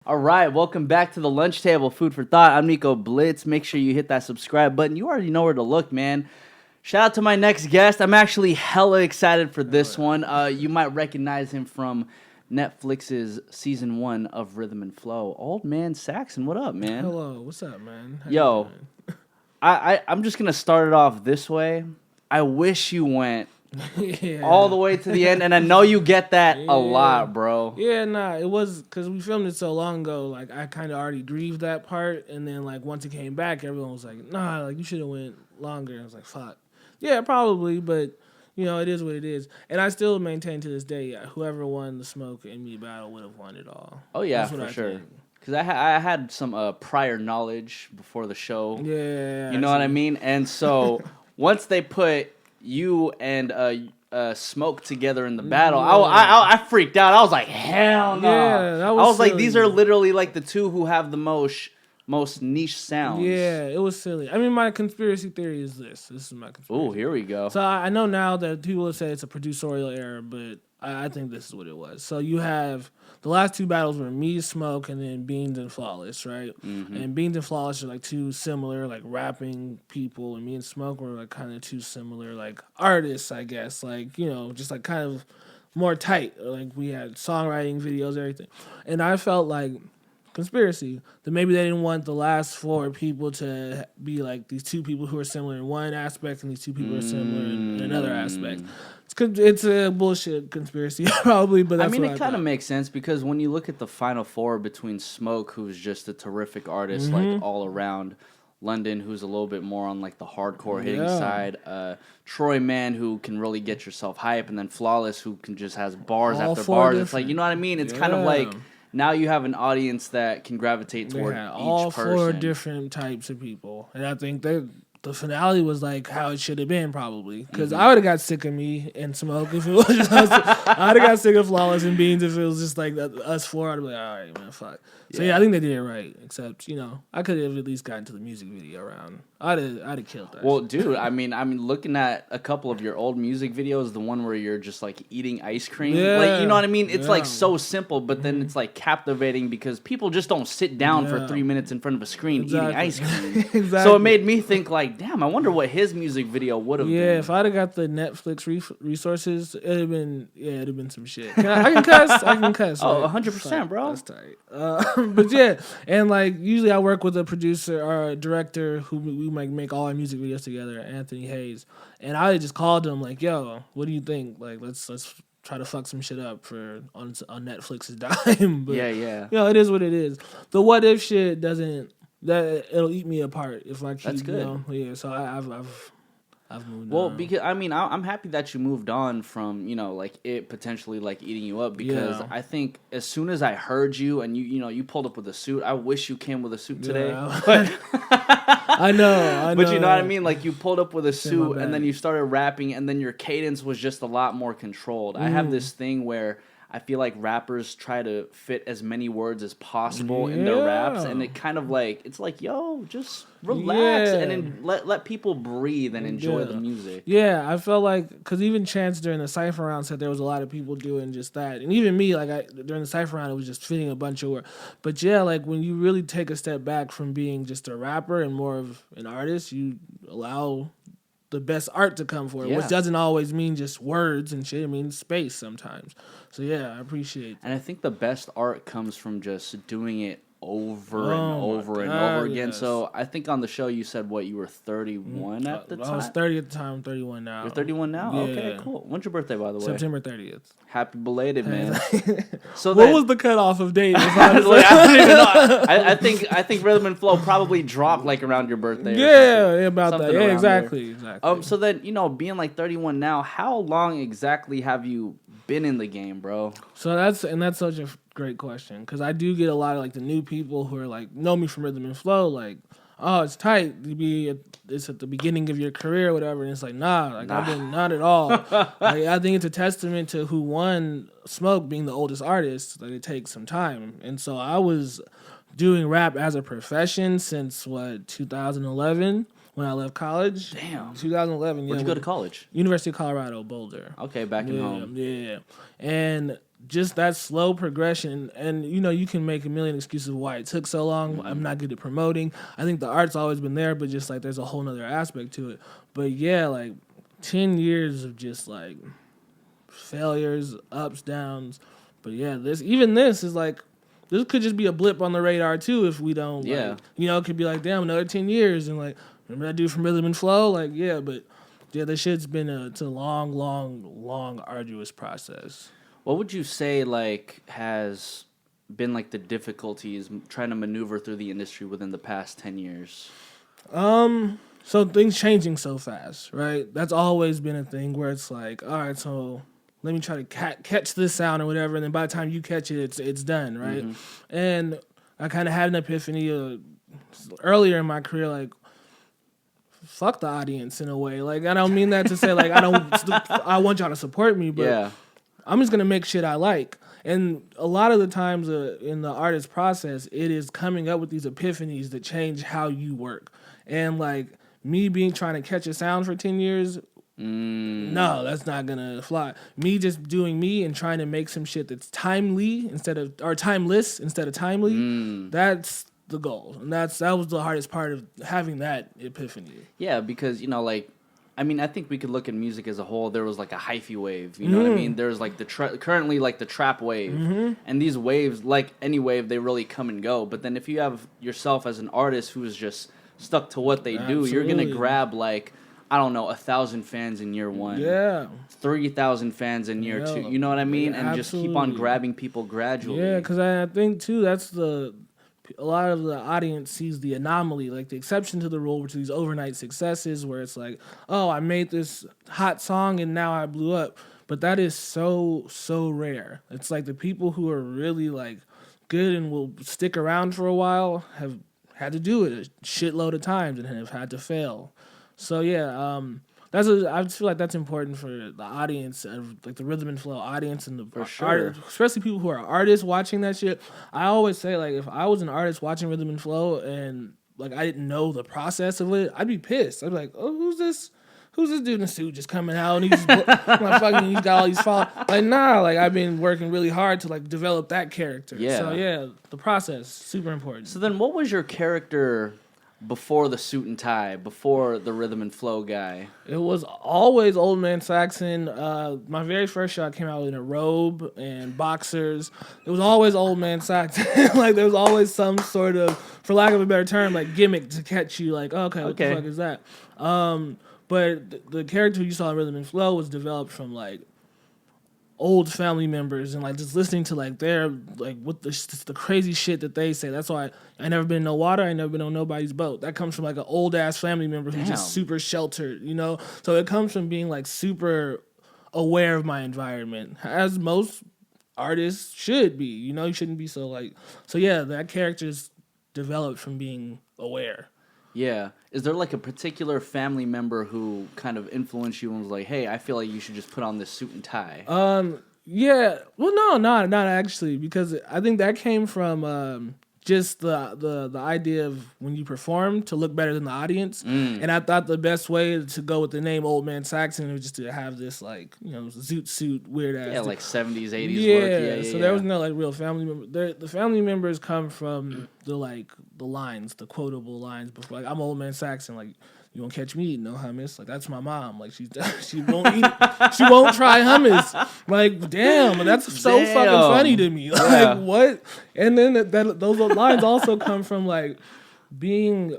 All right, welcome back to the lunch table, Food for Thought. I'm Nico Blitz. Make sure you hit that subscribe button. You already know where to look, man. Shout out to my next guest. I'm actually hella excited for this one. You might recognize him from Netflix's season 1 of Rhythm and Flow. Old Man Saxon, what up, man? Hello, what's up, man? Yo, I'm just gonna start it off this way. I wish you went all the way to the end, and I know you get that a lot, bro. Yeah, nah, it was because we filmed it so long ago. Like, I kind of already grieved that part, and then like once it came back, everyone was like, "Nah, like you should have went longer." I was like, "Fuck, yeah, probably," but you know, it is what it is. And I still maintain to this day, whoever won the Smoke and Me battle would have won it all. Oh yeah, for sure. Because I had some prior knowledge before the show. Yeah, you know what I mean. And so once they put you and Smoke together in the battle, I freaked out. I was like, hell no. Yeah, that was I was silly. like, these are literally like the two who have the most niche sounds. Yeah, it was silly. I mean, my conspiracy theory is this. This is my conspiracy. Oh, here we go. So I know now that people will say it's a producerial error, but I think this is what it was. So you have the last two battles were me, Smoke, and then Beans and Flawless, right? Mm-hmm. And Beans and Flawless are like two similar like rapping people, and me and Smoke were like kind of two similar like artists, I guess. Like, you know, just like kind of more tight. Like we had songwriting, videos, everything. And I felt like conspiracy that maybe they didn't want the last four people to be like these two people who are similar in one aspect and these two people are similar in another aspect. It's a bullshit conspiracy probably, but that's it kind of makes sense because when you look at the final four between Smoke, who's just a terrific artist, like all around, London, who's a little bit more on like the hardcore hitting side, Troy Man, who can really get yourself hype, and then Flawless, who can just has bars after bars. It's like, you know what I mean? It's kind of like now you have an audience that can gravitate toward each all person. All four different types of people. And I think the finale was like how it should have been probably. Because I would have got sick of me and Smoke if it was just us. I would have got sick of Flawless and Beans if it was just like us four. I'd be like, all right, man, fuck. So yeah, I think they did it right. Except, you know, I could have at least gotten to the music video round. I'd have killed that. Well, dude, I mean, looking at a couple of your old music videos, the one where you're just like eating ice cream, like, you know what I mean? It's like so simple, but then it's like captivating because people just don't sit down for 3 minutes in front of a screen eating ice cream. Exactly. So it made me think like, damn, I wonder what his music video would have been. Yeah, if I'd have got the Netflix resources, it'd have been some shit. I can cuss. I can cuss. Oh, right? 100%, bro. That's tight. But yeah, and like usually I work with a producer or a director who we might make all our music videos together, Anthony Hayes, and I just called him like, "Yo, what do you think? Like, let's try to fuck some shit up on Netflix's dime." But, yeah. You know, it is what it is. The what if shit doesn't. It'll eat me apart if I keep. That's good. You know, yeah, so I've moved on. Well, because I mean, I'm happy that you moved on from, you know, like it potentially like eating you up because I think as soon as I heard you and you pulled up with a suit, I wish you came with a suit today. But I know. But you know what I mean? Like you pulled up with a suit and then you started rapping and then your cadence was just a lot more controlled. I have this thing where I feel like rappers try to fit as many words as possible in their raps, and it kind of like it's like, yo, just relax and then let people breathe and enjoy the music. Yeah, I felt like because even Chance during the cypher round said there was a lot of people doing just that, and even me, like during the cypher round, it was just fitting a bunch of words. But yeah, like when you really take a step back from being just a rapper and more of an artist, you allow the best art to come forward, which doesn't always mean just words and shit. It means space sometimes. So yeah, I appreciate that. And I think the best art comes from just doing it over and over again. Yes. So I think on the show you said you were 31 at the time? I was 30 at the time, 31 now. You're 31 now? Yeah. Okay, cool. When's your birthday, by the way? September 30th. Happy belated, man. So what was the cutoff of date? I don't even know. I think Rhythm and Flow probably dropped like around your birthday. Yeah, about that. Yeah, exactly. So then, being like 31 now, how long exactly have you been in the game, bro? So that's such a great question because I do get a lot of like the new people who are like know me from Rhythm and Flow, like, oh, it's tight. It's at the beginning of your career or whatever, and it's like, I've been not at all. Like, I think it's a testament to who won Smoke being the oldest artist that it takes some time, and so I was doing rap as a profession since 2011. When I left college. Damn. 2011. Where'd you go to college? University of Colorado, Boulder. Okay, back in home. Yeah. And just that slow progression. And, you know, you can make a million excuses why it took so long. I'm not good at promoting. I think the art's always been there, but just like there's a whole nother aspect to it. But yeah, like 10 years of just like failures, ups, downs. But yeah, this is like, this could just be a blip on the radar too if we don't, like, you know, it could be like, damn, another 10 years. And like, remember that dude from Rhythm and Flow? Like, yeah, but yeah, this shit's been it's a long, long, long, arduous process. What would you say, like, has been, like, the difficulties trying to maneuver through the industry within the past 10 years? So things changing so fast, right? That's always been a thing where it's like, all right, so let me try to catch this sound or whatever, and then by the time you catch it, it's done, right? And I kind of had an epiphany earlier in my career, like, fuck the audience in a way. Like, I don't mean that to say, like, I want y'all to support me, but I'm just going to make shit I like. And a lot of the times in the artist process, it is coming up with these epiphanies that change how you work. And, like, me trying to catch a sound for 10 years, no, that's not going to fly. Me just doing me and trying to make some shit that's timely or timeless instead of timely, that's the goal. And that was the hardest part of having that epiphany. Yeah, because, you know, like, I mean, I think we could look at music as a whole. There was like a hyphy wave, you know what I mean? There's like currently like the trap wave. And these waves, like any wave, they really come and go. But then if you have yourself as an artist who is just stuck to what they do, you're going to grab like, I don't know, 1,000 fans in year one. Yeah. 30,000 fans in year two. You know what I mean? And just keep on grabbing people gradually. Yeah, because I think too, that's a lot of the audience sees the anomaly, like the exception to the rule, which are these overnight successes where it's like, oh, I made this hot song and now I blew up. But that is so, so rare. It's like the people who are really like good and will stick around for a while have had to do it a shitload of times and have had to fail. So yeah, I just feel like that's important for the audience, like the Rhythm and Flow audience, and especially people who are artists watching that shit. I always say, like, if I was an artist watching Rhythm and Flow and like I didn't know the process of it, I'd be pissed. I'd be like, oh, who's this dude in a suit just coming out and he's got all these followers? Like, nah, like I've been working really hard to like develop that character. Yeah. So yeah, the process super important. So then, what was your character before the suit and tie, before the Rhythm and Flow guy? It was always Old Man Saxon. My very first shot came out in a robe and boxers. It was always Old Man Saxon. Like, there was always some sort of, for lack of a better term, like gimmick to catch you. Like, okay, what the fuck is that? But the character you saw in Rhythm and Flow was developed from like old family members and like just listening to like their like what the crazy shit that they say. That's why I never been in no water. I never been on nobody's boat. That comes from like an old ass family member who's just super sheltered, you know. So it comes from being like super aware of my environment, as most artists should be. You know, you shouldn't be so like. So yeah, that character's developed from being aware. Yeah. Is there like a particular family member who kind of influenced you and was like, hey, I feel like you should just put on this suit and tie? Yeah. Well, no, not actually, because I think that came from just the idea of when you perform to look better than the audience. And I thought the best way to go with the name Old Man Saxon was just to have this like, you know, zoot suit weird ass. Yeah, like 70s, 80s look. So there was no like real family member. The family members come from the lines, the quotable lines before. Like, I'm Old Man Saxon, like, you won't catch me eating no hummus. Like, that's my mom. Like, she won't eat. She won't try hummus. Like, damn, that's so fucking funny to me. Like, what? And then those lines also come from like being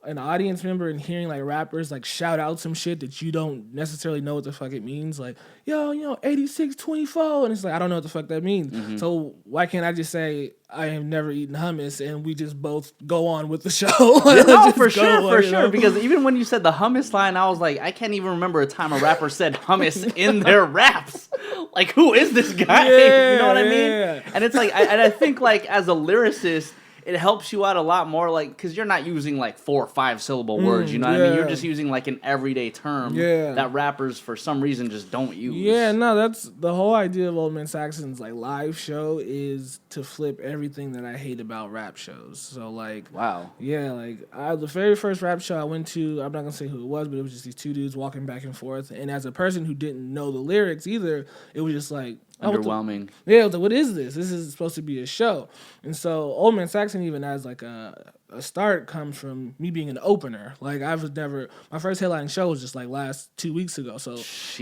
an audience member and hearing like rappers like shout out some shit that you don't necessarily know what the fuck it means. Like, yo, 8624, and it's like, I don't know what the fuck that means. So why can't I just say I have never eaten hummus and we just both go on with the show? No, for sure. Because even when you said the hummus line, I was like, I can't even remember a time a rapper said hummus in their raps. Like, who is this guy? You know what I mean? And it's like, I think like as a lyricist, it helps you out a lot more, like, because you're not using like 4 or 5 syllable words, you know what I mean? You're just using like an everyday term that rappers for some reason just don't use. Yeah, no, that's the whole idea of Old Man Saxon's like live show is to flip everything that I hate about rap shows. So like, wow, yeah, like the very first rap show I went to, I'm not gonna say who it was, but it was just these 2 dudes walking back and forth. And as a person who didn't know the lyrics either, it was just like underwhelming. Yeah, I was like, what is this? This is supposed to be a show. And so Old Man Saxon, even as like a start, comes from me being an opener. Like I was never, my first headlining show was just like last 2 weeks ago. So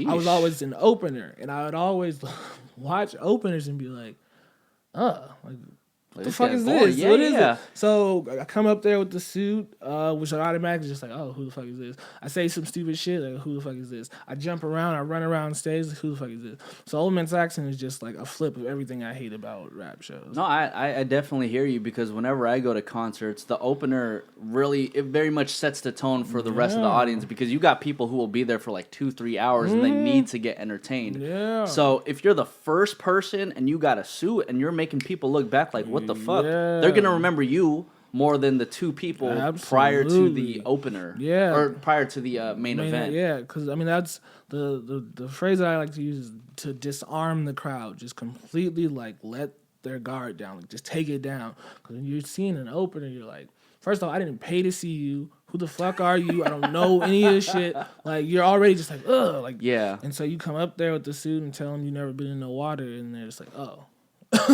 I was always an opener, and I would always watch openers and be like, like, what the fuck is this? Yeah, what is it? So I come up there with the suit, which I automatically just like, oh, who the fuck is this? I say some stupid shit, like, who the fuck is this? I jump around, I run around stage, like, who the fuck is this? So Old Man Saxon is just like a flip of everything I hate about rap shows. No, I definitely hear you, because whenever I go to concerts, the opener it very much sets the tone for the rest of the audience, because you got people who will be there for like 2-3 hours and they need to get entertained. Yeah. So if you're the first person and you got a suit and you're making people look back like, what the fuck? They're going to remember you more than the two people prior to the opener. Yeah. Or prior to the main event. Yeah, because, I mean, that's the phrase that I like to use is to disarm the crowd. Just completely, like, let their guard down. Like, just take it down. Because when you're seeing an opener, you're like, first off, I didn't pay to see you. Who the fuck are you? I don't know any of this shit. Like, you're already just like, ugh. Like, yeah. And so you come up there with the suit and tell them you've never been in the water, and they're just like, oh.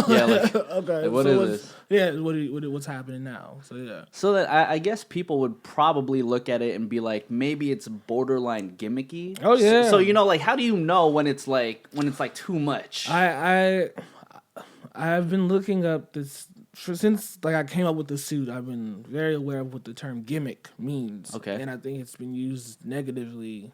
Yeah, like, okay. Like, what is this? Yeah, what's happening now? So yeah. So that I guess people would probably look at it and be like, maybe it's borderline gimmicky. Oh yeah. So you know, like, how do you know when it's like too much? I've been looking up this since like I came up with the suit. I've been very aware of what the term gimmick means. Okay. And I think it's been used negatively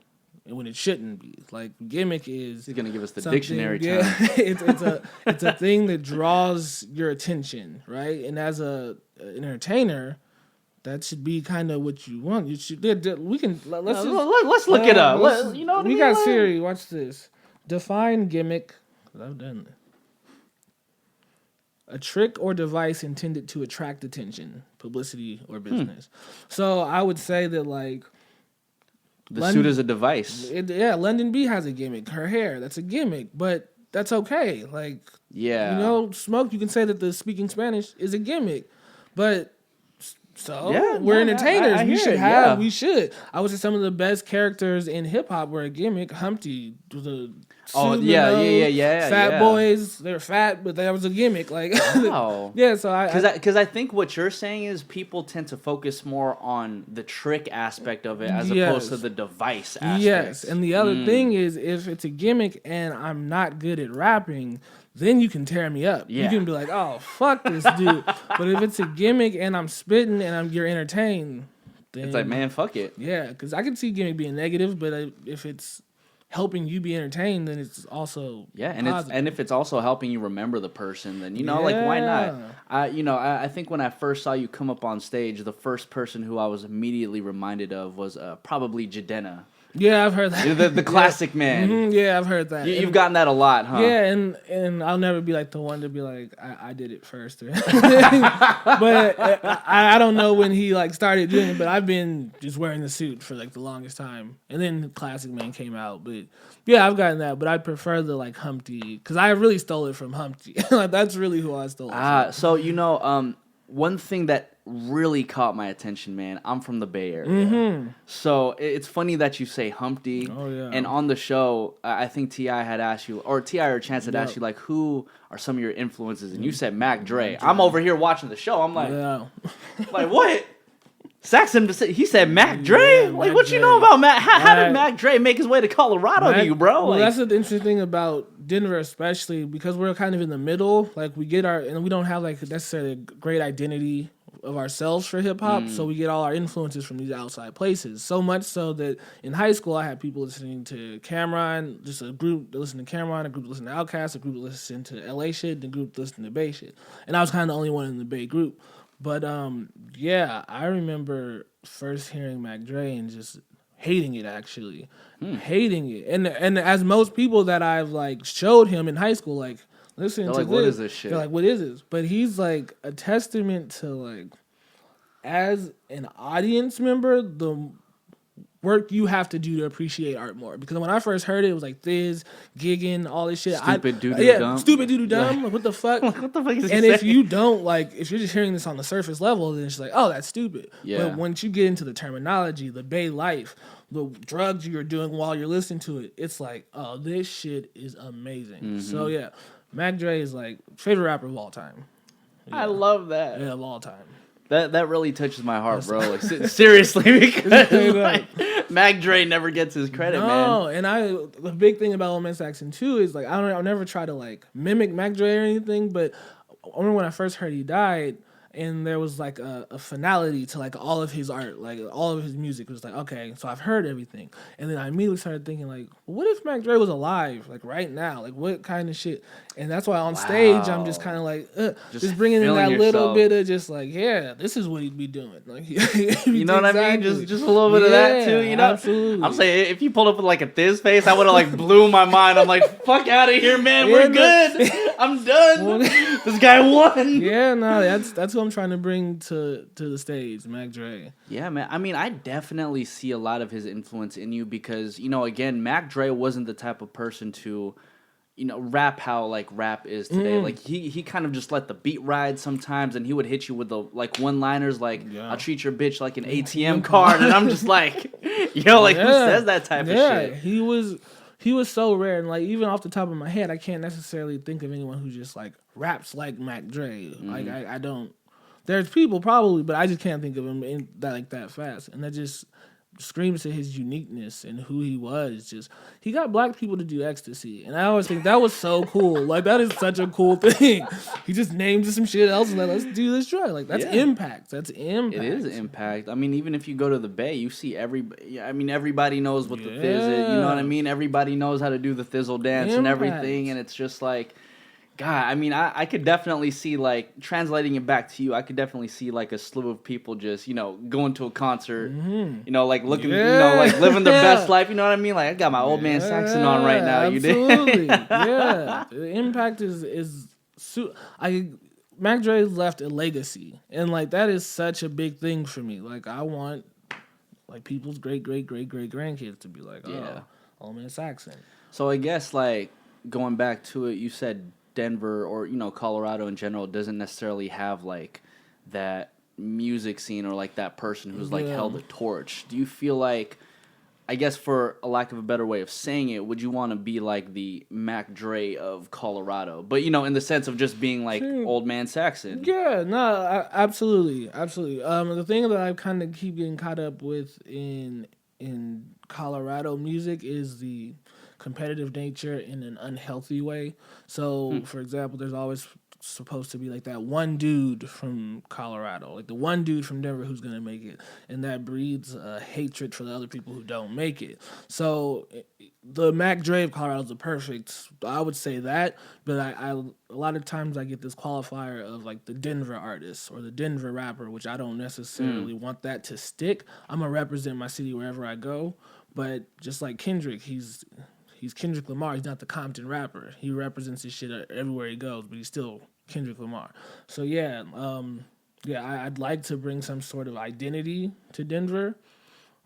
when it shouldn't be. Like, gimmick is... He's going to give us the dictionary term. It's a thing that draws your attention, right? And as an entertainer, that should be kind of what you want. You should... We can... Let's look it up. You know what I mean? We got Siri. Watch this. Define gimmick. I've done it. A trick or device intended to attract attention, publicity, or business. So I would say that, like... The suit is a device. London B has a gimmick. Her hair, that's a gimmick, but that's okay. Like, yeah, you know, Smoke, you can say that the speaking Spanish is a gimmick, but we're entertainers. We should. I would say some of the best characters in hip hop were a gimmick. Humpty, Fat Boys, they're fat, but that was a gimmick. Like, wow. Yeah. So because I think what you're saying is people tend to focus more on the trick aspect of it as opposed to the device aspect. Yes, and the other thing is, if it's a gimmick and I'm not good at rapping, then you can tear me up. Yeah. You can be like, oh, fuck this dude. But if it's a gimmick and I'm spitting and you're entertained, then... It's like, man, fuck it. Yeah, because I can see gimmick being negative, but if it's helping you be entertained, then it's also and if it's also helping you remember the person, then, you know, like, why not? I think when I first saw you come up on stage, the first person who I was immediately reminded of was probably Jadena. Yeah, I've heard that. The classic man. Mm-hmm, yeah, I've heard that. You've gotten that a lot, huh? Yeah, and I'll never be like the one to be like, I did it first. But I don't know when he like started doing it, but I've been just wearing the suit for like the longest time. And then Classic Man came out. But yeah, I've gotten that. But I prefer the like Humpty, because I really stole it from Humpty. Like, that's really who I stole it from. So, you know, one thing that really caught my attention, man. I'm from the Bay Area. Mm-hmm. So it's funny that you say Humpty. Oh, yeah. And on the show, I think T.I. had asked you, or T.I. or Chance had asked you, like, who are some of your influences? And you said Mac Dre. I'm over here watching the show. I'm like, like, what? Saxon, he said Mac Dre? Like, what you know about Mac? How did Mac Dre make his way to Colorado to you, bro? Well, that's the interesting thing about Denver, especially because we're kind of in the middle. Like, we don't have like necessarily a great identity of ourselves for hip hop, so we get all our influences from these outside places. So much so that in high school, I had people listening to Cameron, just a group that listened to Cameron, a group that listened to Outkast, a group that listened to LA shit, and a group that listened to Bay shit. And I was kind of the only one in the Bay group. But I remember first hearing Mac Dre and just hating it, actually. Hating it. And as most people that I've like showed him in high school, like, listen to like, this. what is this shit? They're like, what is this? But he's like a testament to, like, as an audience member, work you have to do to appreciate art more. Because when I first heard it, it was like Thiz, gigging, all this shit. Stupid doo-doo dumb. Stupid doo-doo dumb. Like, what the fuck? What the fuck is he And saying? if you don't, like, if you're just hearing this on the surface level, then it's like, oh, that's stupid. Yeah. But once you get into the terminology, the Bay life, the drugs you're doing while you're listening to it, it's like, oh, this shit is amazing. Mm-hmm. So, yeah, Mac Dre is, like, favorite rapper of all time. Yeah. I love that. Yeah, of all time. That really touches my heart, bro. Like, seriously, because like, Mac Dre never gets his credit, man. No, and the big thing about Man Saxon too is like I'll never try to like mimic Mac Dre or anything, but I remember when I first heard he died, and there was like a finality to like all of his art, like all of his music. It was like, okay, so I've heard everything, and then I immediately started thinking like, what if Mac Dre was alive, like right now, like what kind of shit? And that's why on stage I'm just kind of like, just bringing in that little bit of just like, yeah, this is what he'd be doing, like you know what I mean? Just a little bit of that too, you know. Absolutely. I'm saying if you pulled up with like a Thiz face, I would have like blew my mind. I'm like, fuck out of here, man. We're good. I'm done. This guy won. Yeah, no, that's who I'm trying to bring to the stage, Mac Dre. Yeah, man. I mean, I definitely see a lot of his influence in you because, you know, again, Mac Dre wasn't the type of person to, you know, rap how like rap is today. Like he kind of just let the beat ride sometimes, and he would hit you with the like one-liners like, I'll treat your bitch like an ATM card, and I'm just like, yo, like who says that type of shit? He was so rare, and like even off the top of my head, I can't necessarily think of anyone who just like raps like Mac Dre. Like I don't. There's people probably, but I just can't think of him that fast, and that just screams to his uniqueness and who he was. Just he got black people to do ecstasy, and I always think that was so cool. Like that is such a cool thing. He just named some shit else and like, let's do this drug. Like that's impact. That's impact. It is impact. I mean, even if you go to the Bay, you see everybody. I mean, everybody knows what the Thiz is. You know what I mean? Everybody knows how to do the Thizzle dance and everything, and it's just like. God, I mean, I could definitely see, like, translating it back to you, I could definitely see, like, a slew of people just, you know, going to a concert, you know, like, looking, you know, like, living their best life, you know what I mean? Like, I got my old man Saxon on right now, absolutely. You did? Yeah. The impact Mac Dre left a legacy, and, like, that is such a big thing for me. Like, I want, like, people's great-great-great-great-grandkids to be like, old man Saxon. So I guess, like, going back to it, you said Denver or, you know, Colorado in general doesn't necessarily have like that music scene or like that person who's like held a torch. Do you feel like, I guess for a lack of a better way of saying it, would you want to be like the Mac Dre of Colorado? But, you know, in the sense of just being like old man Saxon. Yeah, no, absolutely. The thing that I kind of keep getting caught up with in Colorado music is the competitive nature in an unhealthy way. So, for example, there's always supposed to be like that one dude from Colorado, like the one dude from Denver who's going to make it. And that breeds hatred for the other people who don't make it. So the Mac Dre of Colorado is the perfect, I would say that. But I a lot of times I get this qualifier of like the Denver artist or the Denver rapper, which I don't necessarily want that to stick. I'm going to represent my city wherever I go. But just like Kendrick, he's Kendrick Lamar. He's not the Compton rapper. He represents his shit everywhere he goes, but he's still Kendrick Lamar. So I'd like to bring some sort of identity to Denver.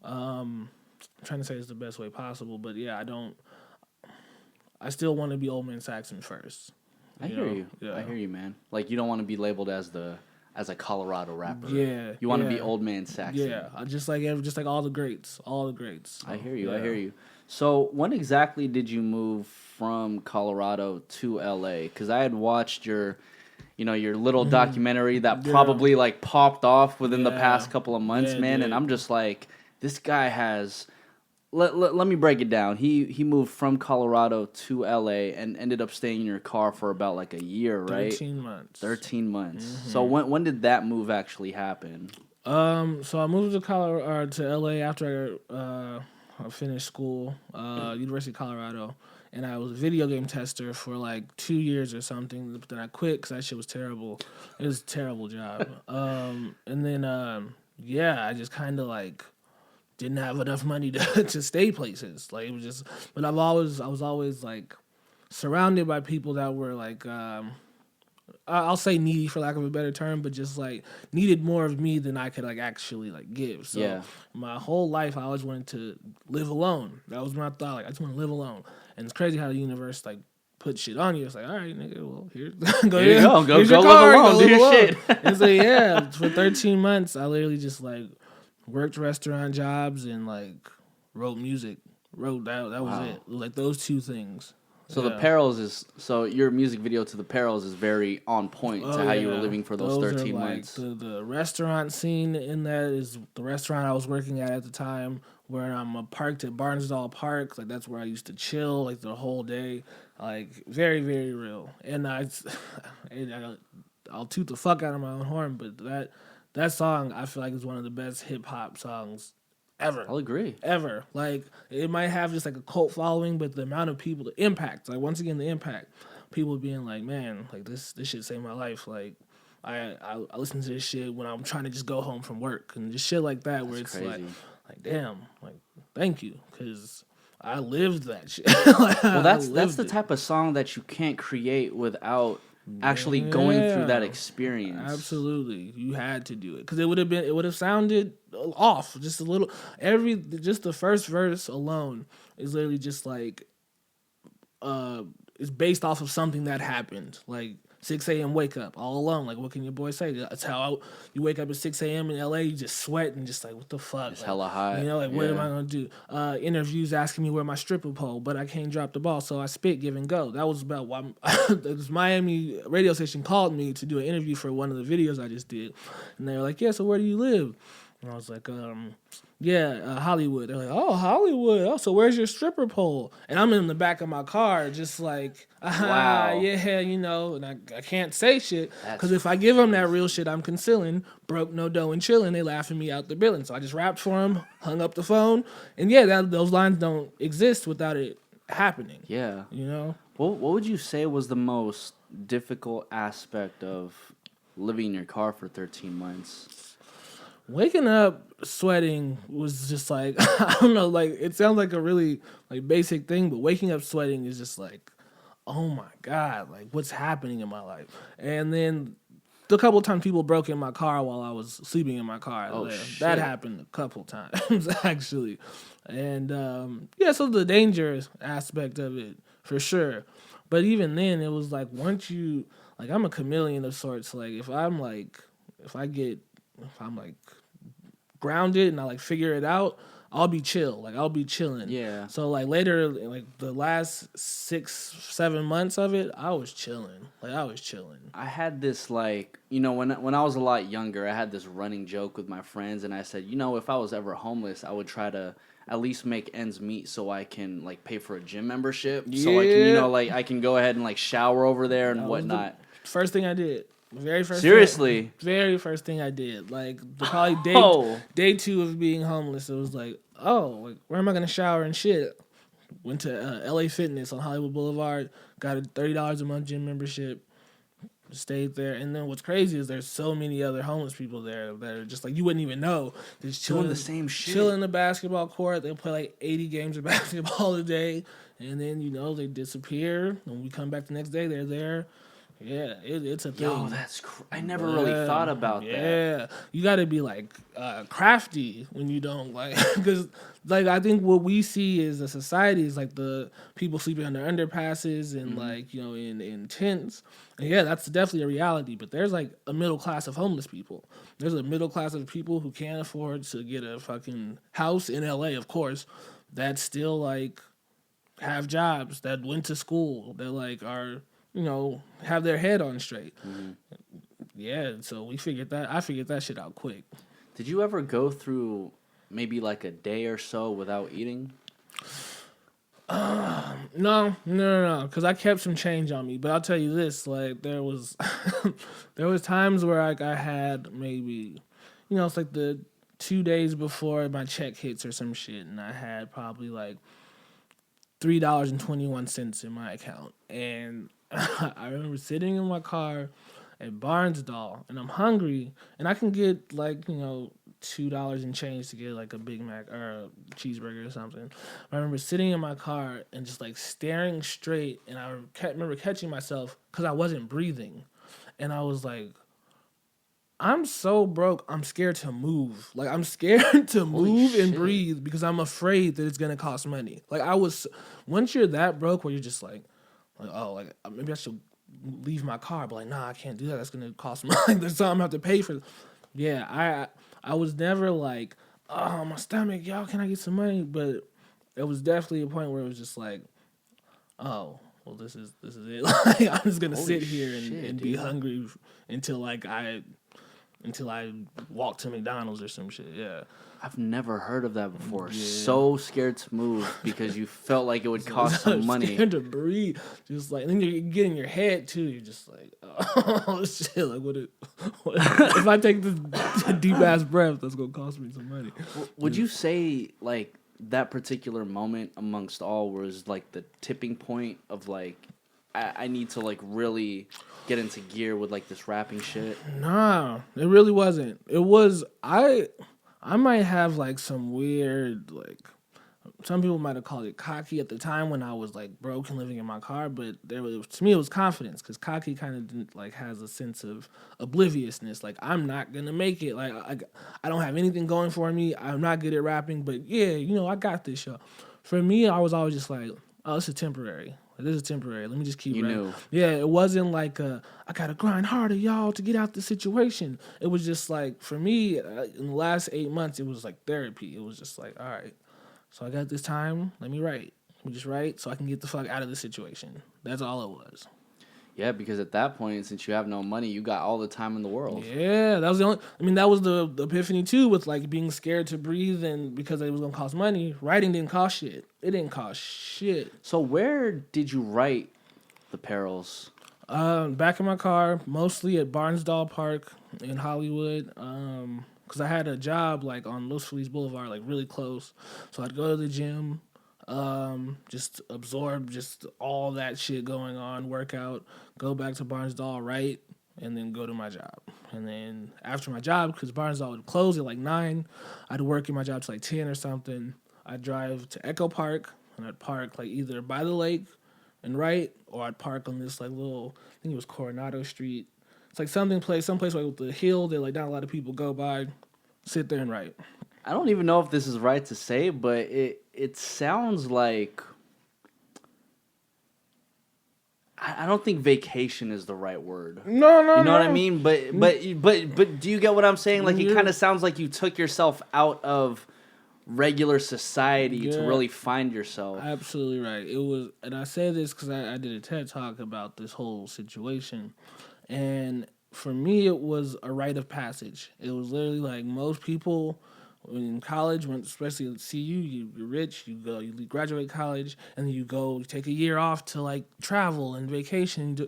I'm trying to say it's the best way possible, but yeah, I still want to be Old Man Saxon first. I hear you. Yeah. I hear you, man. Like you don't want to be labeled as a Colorado rapper. Yeah. You want to be Old Man Saxon. Yeah. Just like all the greats. All the greats. I hear you. Yeah. I hear you. So when exactly did you move from Colorado to LA? Because I had watched your little documentary that probably like popped off within the past couple of months, man. And I'm just like, this guy has. Let me break it down. He moved from Colorado to LA and ended up staying in your car for about like a year, right? 13 months. 13 months. Mm-hmm. So when did that move actually happen? So I moved to Colorado to LA after I finished school, University of Colorado, and I was a video game tester for like 2 years or something. But then I quit because that shit was terrible. It was a terrible job. And then I just kind of like didn't have enough money to stay places. Like it was just, but I was always like surrounded by people that were like, I'll say needy for lack of a better term, but just like needed more of me than I could like actually like give. So my whole life I always wanted to live alone. That was my thought. Like I just want to live alone. And it's crazy how the universe like put shit on you. It's like, all right, nigga, well here you go live alone, do your shit. It's like, yeah, for 13 months I literally just like worked restaurant jobs and like wrote music. That was it. It was like those two things. So the Perils your music video to the Perils is very on point to how you were living for those 13 months. The restaurant scene in that is the restaurant I was working at the time, where I'm parked at Barnesdall Park. Like that's where I used to chill like the whole day. Like very, very real. And I'll toot the fuck out of my own horn, but that song I feel like is one of the best hip hop songs ever. I'll agree. Ever. Like, it might have just like a cult following, but the amount of people, the impact, like once again, the impact, people being like, man, like this shit saved my life. Like, I listen to this shit when I'm trying to just go home from work and just shit like that. That's where it's crazy. like, damn, like, thank you. Because I lived that shit. Like, well, that's the type of song that you can't create without actually going through that experience. Absolutely, you had to do it because it would have sounded off just a little. Just the first verse alone is literally just like it's based off of something that happened, like 6 a.m. wake up all alone. Like, what can your boy say? That's how you wake up at 6 a.m. in LA. You just sweat and just like, what the fuck? It's like, hella hot. You know, like, what am I gonna do? Interviews asking me where my stripper pole, but I can't drop the ball, so I spit, give and go. That was about why this Miami radio station called me to do an interview for one of the videos I just did, and they were like, yeah, so where do you live? And I was like, Hollywood. They're like, oh, Hollywood. Oh, so where's your stripper pole? And I'm in the back of my car just like, wow. Yeah, you know, and I can't say shit because if I give them that real shit I'm concealing, broke, no dough, and chilling, they laughing me out the building. So I just rapped for them, hung up the phone, and yeah, those lines don't exist without it happening. Yeah. You know? What would you say was the most difficult aspect of living in your car for 13 months? Waking up sweating was just like, I don't know, like it sounds like a really like basic thing, but waking up sweating is just like, oh my God, like what's happening in my life? And then a couple of times people broke in my car while I was sleeping in my car. Oh, shit. That happened a couple times actually. And so the dangerous aspect of it for sure. But even then it was like once you, like I'm a chameleon of sorts. Like if I'm grounded and I like figure it out, I'll be chill. Like I'll be chilling. Yeah. So like later, like the last 6-7 months of it, I was chilling. I had this like, you know, when I was a lot younger, I had this running joke with my friends, and I said, you know, if I was ever homeless, I would try to at least make ends meet so I can like pay for a gym membership. Yeah. So I can, you know, like I can go ahead and like shower over there and whatnot. First thing I did. Very first thing I did, like probably day 2 of being homeless, it was like, like, where am I gonna shower and shit? Went to LA Fitness on Hollywood Boulevard, got a $30 a month gym membership, stayed there. And then what's crazy is there's so many other homeless people there that are just like you wouldn't even know, just chilling doing the same shit, chilling in the basketball court. They'll play like 80 games of basketball a day, and then you know they disappear. When we come back the next day, they're there. Yeah, it's a thing. Yo, I never really thought about that. Yeah, you got to be like crafty when you don't like, because like I think what we see is the society is like the people sleeping under underpasses and like, you know, in tents. And yeah, that's definitely a reality. But there's like a middle class of homeless people. There's a middle class of people who can't afford to get a fucking house in LA, of course, that still like have jobs, that went to school, that like are, you know, have their head on straight. Mm-hmm. Yeah, so I figured that shit out quick. Did you ever go through maybe like a day or so without eating? No, because I kept some change on me. But I'll tell you this, like there was times where like I had maybe, you know, it's like the 2 days before my check hits or some shit, and I had probably like $3.21 in my account, and I remember sitting in my car at Barnesdall, and I'm hungry, and I can get like, you know, $2 and change to get like a Big Mac or a cheeseburger or something. I remember sitting in my car and just like staring straight, and I remember catching myself because I wasn't breathing, and I was like, I'm so broke, I'm scared to move. Like, I'm scared to move and breathe because I'm afraid that it's going to cost money. Like, once you're that broke where you're just like, oh, like, maybe I should leave my car. But like, nah, I can't do that. That's going to cost money. There's something I'm going to have to pay for. Yeah, I was never like, oh, my stomach, y'all, can I get some money? But it was definitely a point where it was just like, oh, well, this is it. Like, I'm just going to sit here and be hungry until I walk to McDonald's or some shit. Yeah. I've never heard of that before. Yeah. So scared to move because you felt like it would cost some money. Scared to breathe. Just like, then you get in your head too. You're just like, oh shit. Like, what if I take this deep ass breath, that's going to cost me some money. Would you say like that particular moment amongst all was like the tipping point of like, I need to like really get into gear with like this rapping shit? Nah, it really wasn't. It was I might have like some weird, like, some people might have called it cocky at the time when I was like broke and living in my car, but to me it was confidence, because cocky kind of like has a sense of obliviousness. Like, I'm not gonna make it. Like, I don't have anything going for me. I'm not good at rapping, but yeah, I got this show. For me, I was always just like, oh, this is temporary. This is temporary. Let me just keep rapping. Knew. Yeah, it wasn't like I gotta grind harder, y'all, to get out the situation. It was just like, for me, in the last 8 months, it was like therapy. It was just like, all right, so I got this time. Let me write. Let me just write so I can get the fuck out of the situation. That's all it was. Yeah, because at that point, since you have no money, you got all the time in the world. Yeah, that was that was the epiphany too, with like being scared to breathe, and because it was gonna cost money. Writing didn't cost shit. It didn't cost shit. So where did you write the Perils? Back in my car, mostly at Barnsdall Park in Hollywood. Because I had a job like on Los Feliz Boulevard, like really close. So I'd go to the gym. Just absorb just all that shit going on, work out, go back to Barnsdall, write, and then go to my job. And then after my job, because Barnsdall would close at like 9, I'd work in my job to like 10 or something. I'd drive to Echo Park, and I'd park like either by the lake and write, or I'd park on this like little, I think it was Coronado Street. It's like someplace like with the hill that like not a lot of people go by, sit there and write. I don't even know if this is right to say, but it sounds like, I don't think vacation is the right word. No. You know what I mean? But do you get what I'm saying? Like, it kind of sounds like you took yourself out of regular society to really find yourself. Absolutely right. It was, and I say this because I did a TED Talk about this whole situation, and for me, it was a rite of passage. It was literally like most people in college, especially at CU, you're rich, you graduate college, and then you take a year off to like travel and vacation.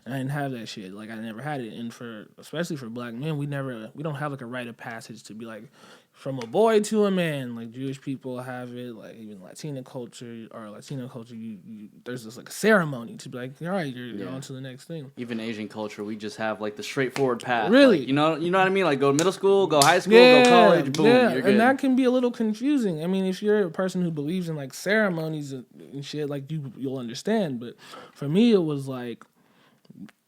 And I didn't have that shit. Like, I never had it. And especially for black men, we don't have like a rite of passage to be like from a boy to a man. Like, Jewish people have it, like even Latino culture, there's this like ceremony to be like, all right, you're on to the next thing. Even Asian culture, we just have like the straightforward path. Really? Like, you know what I mean? Like, go to middle school, go high school, go college, boom, you're good. And that can be a little confusing. I mean, if you're a person who believes in like ceremonies and shit, like you'll understand. But for me, it was like,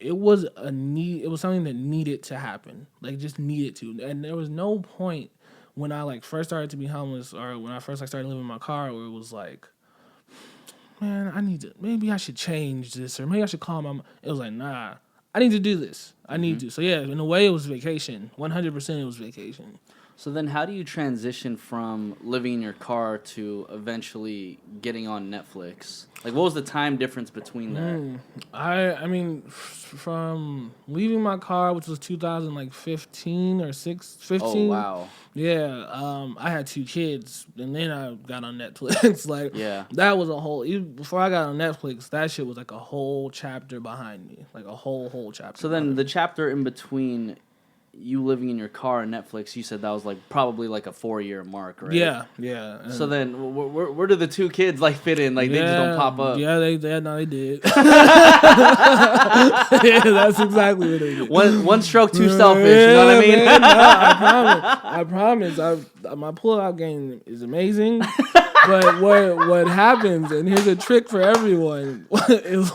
it was something that needed to happen. Like, just needed to. And there was no point when I like first started to be homeless, or when I first like started living in my car, where it was like, man, maybe I should change this, or maybe I should call my mom. It was like, nah, I need to do this. I need to. So yeah, in a way, it was vacation. 100% it was vacation. So then how do you transition from living in your car to eventually getting on Netflix? Like, what was the time difference between that? I mean, from leaving my car, which was 2015 or 15. Oh, wow. Yeah, I had 2 kids, and then I got on Netflix. Like, that was even before I got on Netflix, that shit was like a whole chapter behind me. Like, a whole chapter. So then the chapter in between you living in your car and Netflix, you said that was like probably like a 4-year mark, right? Yeah. So then, where do the 2 kids like fit in? Like, they just don't pop up. Yeah, they did. Yeah, that's exactly what they did. One stroke too selfish. You know what I mean? Man, no, I promise. My pull-out game is amazing. But what happens, and here's a trick for everyone, is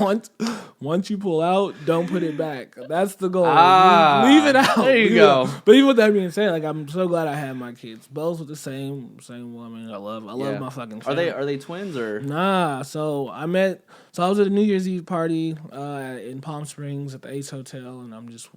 once you pull out, don't put it back. That's the goal. Leave it out. There you go. But even with that being said, like I'm so glad I had my kids. Both with the same woman. I love my fucking family. Are they twins or? Nah. So I was at a New Year's Eve party in Palm Springs at the Ace Hotel, and I'm just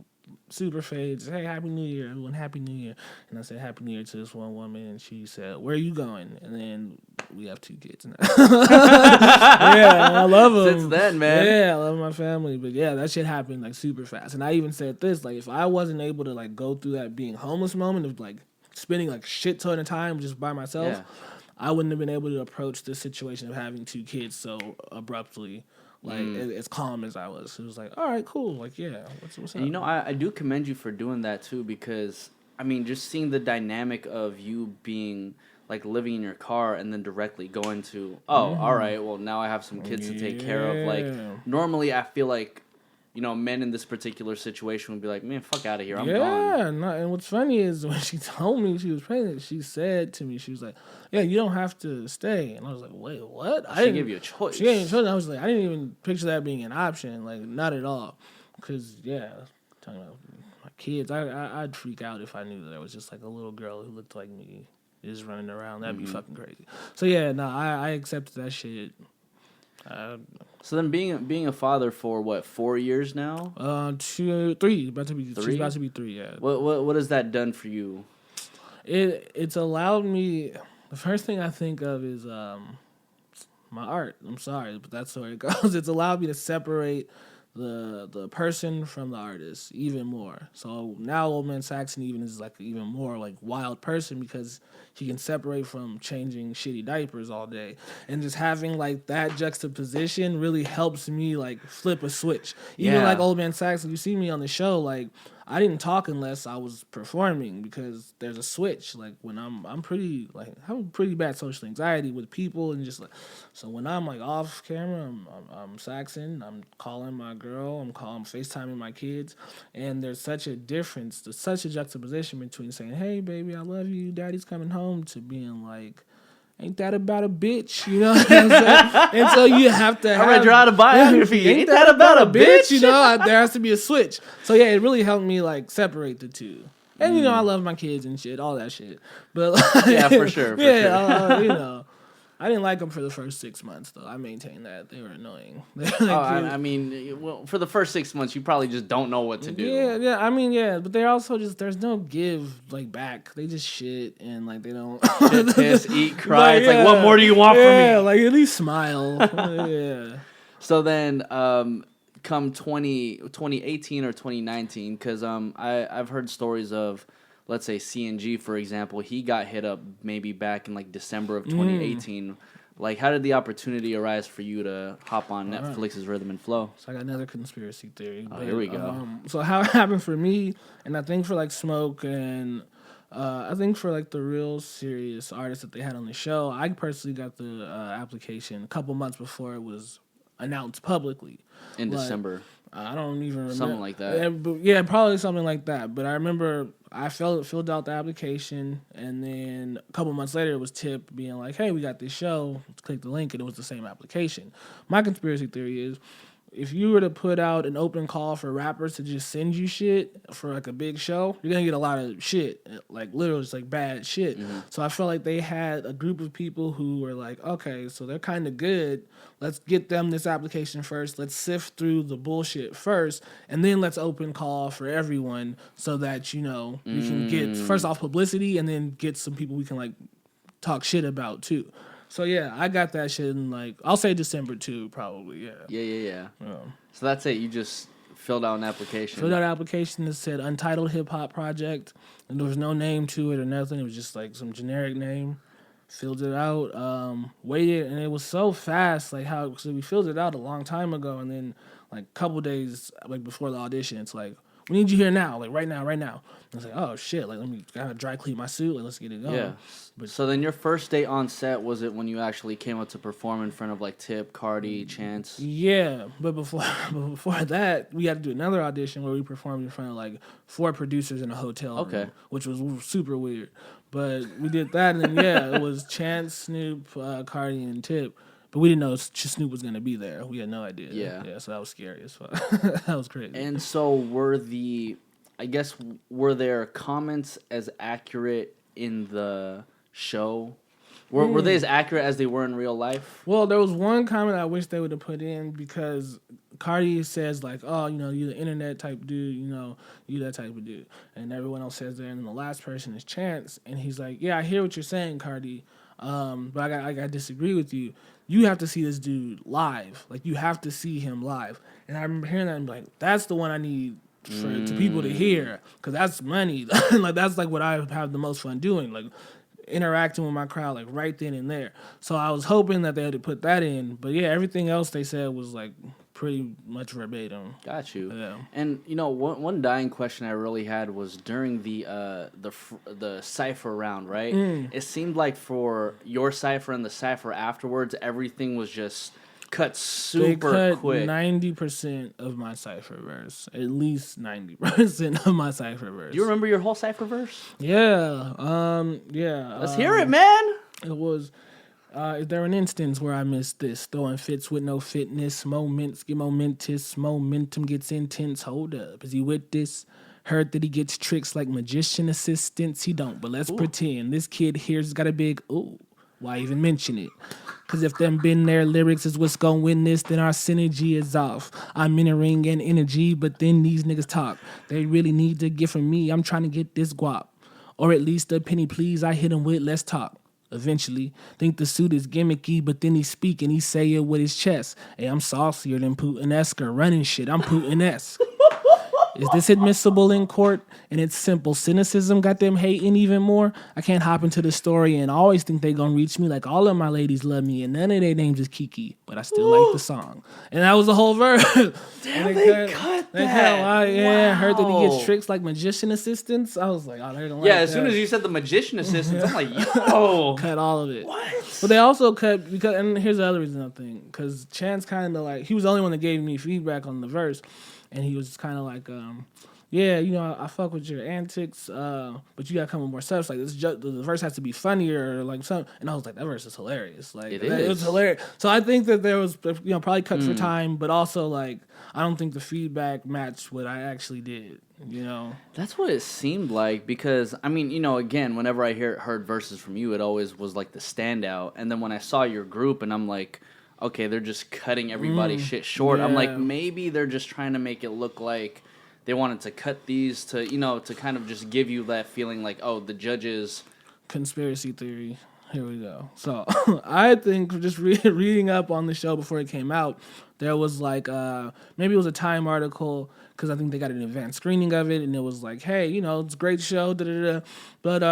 super fade. Hey, Happy New Year, everyone! Happy New Year. And I said Happy New Year to this one woman, and she said, "Where are you going?" And then we have 2 kids now. Yeah, I love them. Since then, man. Yeah, I love my family. But yeah, that shit happened like super fast. And I even said this, like, if I wasn't able to like go through that being homeless moment of like spending like shit ton of time just by myself, I wouldn't have been able to approach this situation of having 2 kids so abruptly. Like as calm as I was, it was like, all right, cool. Like, yeah, what's up? And I do commend you for doing that too, because I mean, just seeing the dynamic of you being like living in your car and then directly going to, all right, well now I have some kids to take care of. Like normally, I feel like, men in this particular situation would be like, man, fuck out of here, I'm gone. Yeah, and what's funny is when she told me she was pregnant, she said to me, she was like, yeah, you don't have to stay. And I was like, wait, what? She didn't give you a choice. She gave me a choice. I was like, I didn't even picture that being an option, like, not at all. Because, talking about my kids, I'd freak out if I knew that there was just like a little girl who looked like me just running around. That'd be fucking crazy. So, yeah, no, I accepted that shit. So then, being a father for what, 4 years now? 2, 3. About to be 3. She's about to be 3. Yeah. What has that done for you? It's allowed me. The first thing I think of is my art. I'm sorry, but that's where it goes. It's allowed me to separate the person from the artist even more. So now Old Man Saxon even is like even more like wild person because he can separate from changing shitty diapers all day. And just having like that juxtaposition really helps me like flip a switch. Even like Old Man Saxon, you see me on the show, like I didn't talk unless I was performing because there's a switch. Like when I'm pretty like I have pretty bad social anxiety with people and just like so when I'm like off camera, I'm Saxon. I'm calling my girl. I'm FaceTiming my kids, and there's such a difference. There's such a juxtaposition between saying, "Hey baby, I love you. Daddy's coming home," to being like, ain't that about a bitch? You know what I'm saying? And so you have to I read your autobiography. Ain't that about a bitch? You know, there has to be a switch. So yeah, it really helped me like separate the two. And I love my kids and shit, all that shit. But like, yeah, for sure. I didn't like them for the first 6 months though. I maintain that they were annoying. I mean, well, for the first 6 months, you probably just don't know what to do. Yeah. I mean, but they're also just there's no give like back. They just shit and like they don't shit, piss, eat, cry. It's like, what more do you want from me? Yeah, like at least smile. Yeah. So then, come 2018 or 2019, because I've heard stories of, let's say CNG, for example, he got hit up maybe back in like December of 2018. Like, how did the opportunity arise for you to hop on Netflix's Rhythm and Flow? So I got another conspiracy theory. Oh, here we go. So how it happened for me, and I think for like Smoke and I think for like the real serious artists that they had on the show, I personally got the application a couple months before it was announced publicly. In December. I don't even remember. Something like that. Yeah, probably something like that. But I remember I filled out the application, and then a couple months later, it was tipped being like, hey, we got this show. Let's click the link, and it was the same application. My conspiracy theory is, if you were to put out an open call for rappers to just send you shit for like a big show, you're going to get a lot of shit, like literally just like bad shit. Mm-hmm. So I felt like they had a group of people who were like, okay, so they're kind of good. Let's get them this application first. Let's sift through the bullshit first, and then let's open call for everyone so that, we can get, first off, publicity, and then get some people we can like talk shit about too. So, yeah, I got that shit in, like, I'll say December 2, probably, yeah. Yeah. So that's it. You just filled out an application. Filled out an application that said Untitled Hip Hop Project, and there was no name to it or nothing. It was just, like, some generic name. Filled it out, waited, and it was so fast, like, so we filled it out a long time ago, and then, like, a couple days, like, before the audition, it's like, we need you here now, like right now. I was like, oh shit, like let me gotta dry clean my suit, like let's get it going. Yeah. But so then your first day on set, was it when you actually came up to perform in front of like Tip, Cardi, Chance? Yeah, but before that, we had to do another audition where we performed in front of like 4 producers in a hotel room, which was super weird. But we did that, and then it was Chance, Snoop, Cardi, and Tip. But we didn't know Snoop was gonna be there. We had no idea. Yeah. So that was scary as fuck. That was crazy. And so were there comments as accurate in the show? Were they as accurate as they were in real life? Well, there was one comment I wish they would have put in because Cardi says like, oh, you're the internet type dude, you that type of dude. And everyone else says that, and the last person is Chance. And he's like, yeah, I hear what you're saying, Cardi, but I got disagree with you. You have to see this dude live. Like, you have to see him live. And I remember hearing that and I'm like, that's the one I need to people to hear, because that's money. Like, that's like what I have the most fun doing, like interacting with my crowd like right then and there. So I was hoping that they had to put that in, but yeah, everything else they said was like pretty much verbatim. Got you. Yeah. And one dying question I really had was during the cipher round, right? It seemed like for your cipher and the cipher afterwards, everything was just cut super quick. 90% of my cipher verse. At least 90% of my cipher verse. Do you remember your whole cipher verse? Yeah. Let's hear it, man. It was, is there an instance where I missed this? Throwing fits with no fitness. Moments get momentous. Momentum gets intense. Hold up. Is he with this? Heard that he gets tricks like magician assistants. He don't, but let's pretend. This kid here's got a big, why even mention it? Because if them been there lyrics is what's gonna win this, then our synergy is off. I'm in a ring and energy, but then these niggas talk. They really need to get from me. I'm trying to get this guap. Or at least a penny, please. I hit him with, let's talk. Eventually, think the suit is gimmicky, but then he speak and he say it with his chest. Hey, I'm saucier than Putin-esque or running shit. I'm Putin-esque. Is this admissible in court? And it's simple. Cynicism got them hating even more. I can't hop into the story and always think they gonna reach me like all of my ladies love me and none of their names is Kiki, but I still like the song. And that was the whole verse. Damn, they cut that. Wow. Heard that he gets tricks like magician assistants. I was like, oh, they don't like that. As soon as you said the magician assistants, I'm like, yo. Cut all of it. What? But they also cut, because, and here's the other reason I think, because Chance kind of like, he was the only one that gave me feedback on the verse. And he was kind of like, I fuck with your antics, but you gotta come with more stuff. Like the verse has to be funnier, or like something. And I was like, that verse is hilarious. Like it was hilarious. So I think that there was, probably cut for time, but also like I don't think the feedback matched what I actually did. That's what it seemed like, because I mean, again, whenever I heard verses from you, it always was like the standout. And then when I saw your group, and I'm like, okay, they're just cutting everybody's shit short. Yeah. I'm like, maybe they're just trying to make it look like they wanted to cut these to, to kind of just give you that feeling like, oh, the judges. Conspiracy theory. Here we go. So I think just reading up on the show before it came out, there was like, maybe it was a Time article, because I think they got an advanced screening of it, and it was like, hey, it's a great show, da-da-da. But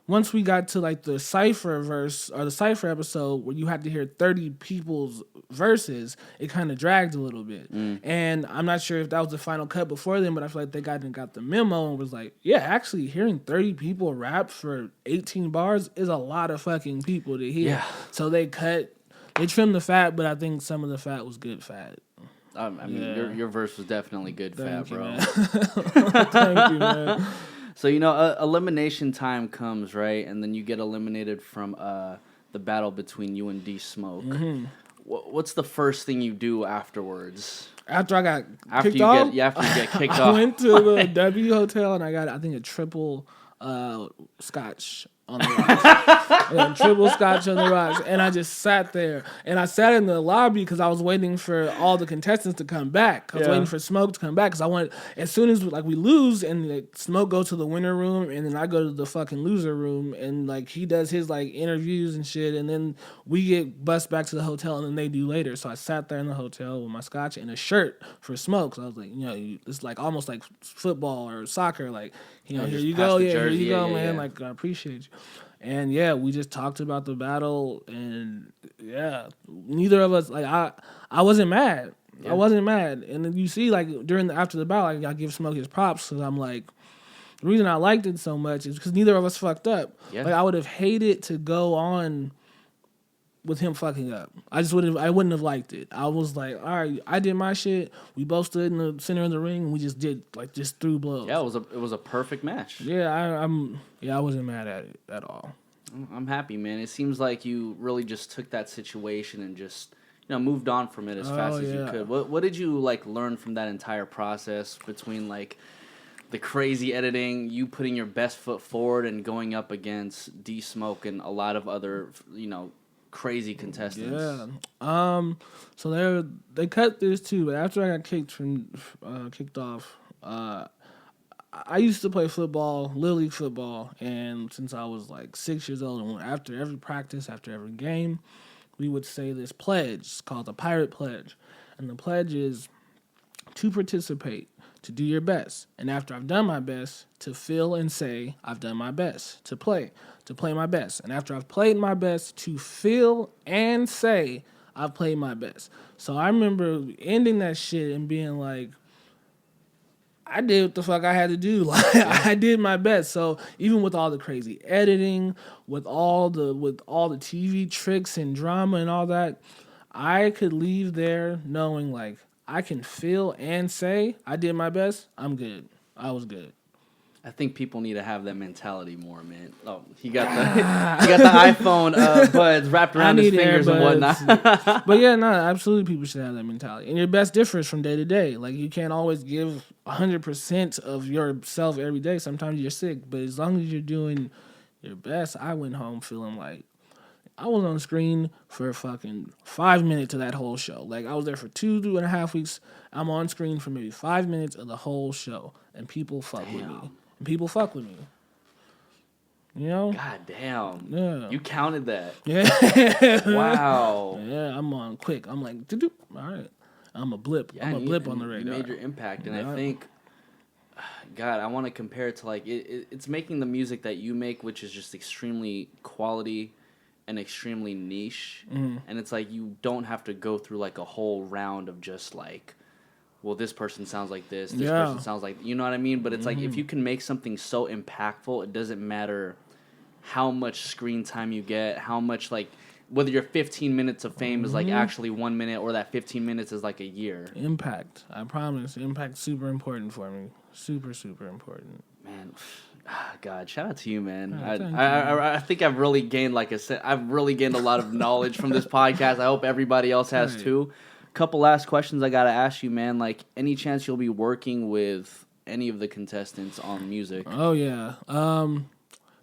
once we got to like the Cypher verse, or the Cypher episode, where you had to hear 30 people's verses, it kind of dragged a little bit. And I'm not sure if that was the final cut before then, but I feel like they got the memo and was like, yeah, actually hearing 30 people rap for 18 bars is a lot of fucking people to hear. Yeah. So they trimmed the fat, but I think some of the fat was good fat. I mean, your verse was definitely good. Thank fat, bro. You, thank you, man. So, elimination time comes, right? And then you get eliminated from the battle between you and D Smoke. Mm-hmm. What's the first thing you do afterwards? After I got kicked off? After you get kicked off. I went to the W Hotel and I got, I think, a triple scotch on the rocks. Triple scotch on the rocks. And I just sat there. And I sat in the lobby because I was waiting for all the contestants to come back. I was waiting for Smoke to come back because I wanted, as soon as we lose and Smoke goes to the winner room and then I go to the fucking loser room and he does his interviews and shit, and then we get bused back to the hotel and then they do later. So I sat there in the hotel with my scotch and a shirt for Smoke. So I was like, it's almost like football or soccer. Here you go. Yeah, here you go, man. I appreciate you. And we just talked about the battle, and neither of us, I wasn't mad. I wasn't mad. And then you see, like, after the battle, I give Smoke his props because I'm like, the reason I liked it so much is because neither of us fucked up. Yeah. Like, I would have hated to go on with him fucking up. I wouldn't have liked it. I was like, all right, I did my shit. We both stood in the center of the ring and we just just threw blows. Yeah, it was a perfect match. Yeah, I wasn't mad at it at all. I'm happy, man. It seems like you really just took that situation and just moved on from it as fast as you could. What did you learn from that entire process between the crazy editing, you putting your best foot forward and going up against D Smoke and a lot of other crazy contestants? Yeah. So they cut this too, but after I got kicked off, I used to play football, Little League football, and since I was 6 years old, and after every practice, after every game, we would say this pledge. It's called the Pirate Pledge. And the pledge is to participate, to do your best. And after I've done my best, to feel and say, I've done my best. To play my best. And after I've played my best, to feel and say, I've played my best. So I remember ending that shit and being like, I did what the fuck I had to do. I did my best. So even with all the crazy editing, with all the TV tricks and drama and all that, I could leave there knowing I can feel and say I did my best. I'm good. I was good. I think people need to have that mentality more, man. Oh, he got the iPhone buds wrapped around his fingers and whatnot. But yeah, no, absolutely, people should have that mentality. And your best differs from day to day. You can't always give 100% of yourself every day. Sometimes you're sick, but as long as you're doing your best, I went home feeling like I was on screen for fucking 5 minutes of that whole show. I was there for 2.5 weeks. I'm on screen for maybe 5 minutes of the whole show, and people fuck with me. People fuck with me. God damn. Yeah. You counted that. Yeah. Wow. Yeah, I'm on quick. I'm like, all right. I'm a blip. Yeah, I'm a blip on the radar. You made your impact, and I think, God, I want to compare it to it's making the music that you make, which is just extremely quality and extremely niche. Mm-hmm. And it's you don't have to go through a whole round of just well, this person sounds like this person sounds like, you know what I mean? But it's if you can make something so impactful, it doesn't matter how much screen time you get, how much whether your 15 minutes of fame is actually 1 minute or that 15 minutes is a year. Impact. I promise. Impact's super important for me. Super, super important. Man, God, shout out to you, man. I think I've really gained, I've really gained a lot of knowledge from this podcast. I hope everybody else has too. Couple last questions I gotta ask you, man. Any chance you'll be working with any of the contestants on music? Oh yeah.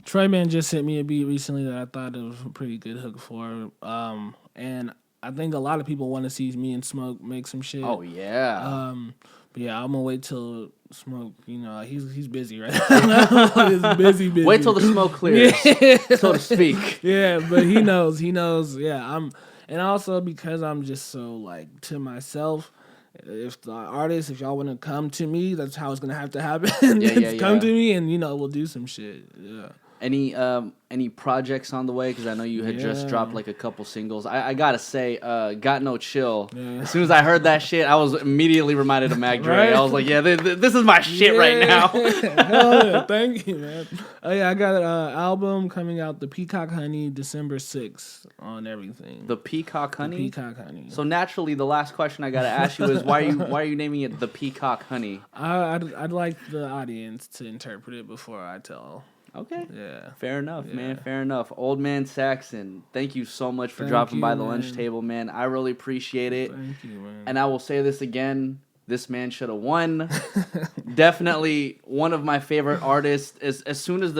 Troy Man just sent me a beat recently that I thought it was a pretty good hook for. And I think a lot of people want to see me and Smoke make some shit. Oh yeah. But yeah, I'm gonna wait till Smoke. He's busy right now. He's busy. Wait till the smoke clears, so to speak. Yeah, but he knows. Yeah, and also because I'm just so to myself. If the artists, if y'all want to come to me, that's how it's gonna have to happen. Come to me, and we'll do some shit. Yeah. Any projects on the way? Because I know you had just dropped a couple singles. I gotta say, Got No Chill. Yeah. As soon as I heard that shit, I was immediately reminded of Mac Dre. Right? I was like, yeah, this is my shit right now. Hell yeah, thank you, man. Oh yeah, I got an album coming out, The Peacock Honey, December 6th on everything. The Peacock Honey? The Peacock Honey. So naturally, the last question I gotta ask you is why are you naming it The Peacock Honey? I'd like the audience to interpret it before I tell. Okay. Yeah. Fair enough, man. Fair enough. Old Man Saxon, thank you so much for dropping by the lunch table, man. I really appreciate it. Thank you, man. And I will say this again. This man should have won. Definitely one of my favorite artists. As soon as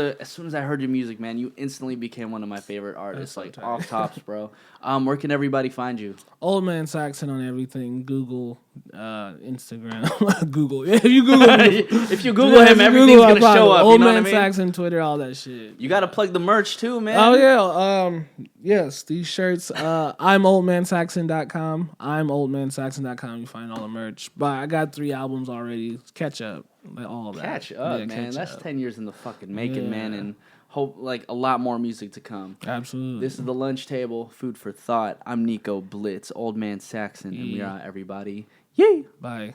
I heard your music, man, you instantly became one of my favorite artists. Off tops, bro. Where can everybody find you? Old Man Saxon on everything. Google, Instagram, Google. If you Google him, everything's gonna show up. Old Man Saxon, Twitter, all that shit. You gotta plug the merch too, man. Oh yeah. Yes, these shirts. I'm oldmansaxon.com. I'm oldmansaxon.com. You find all the merch. But I got 3 albums already. Catch up. All of that. Catch up, man. That's 10 years in the fucking making, man, and hope a lot more music to come. Absolutely. This is the lunch table, food for thought. I'm Nico Blitz, Old Man Saxon, and we are out, everybody. Yay! Bye.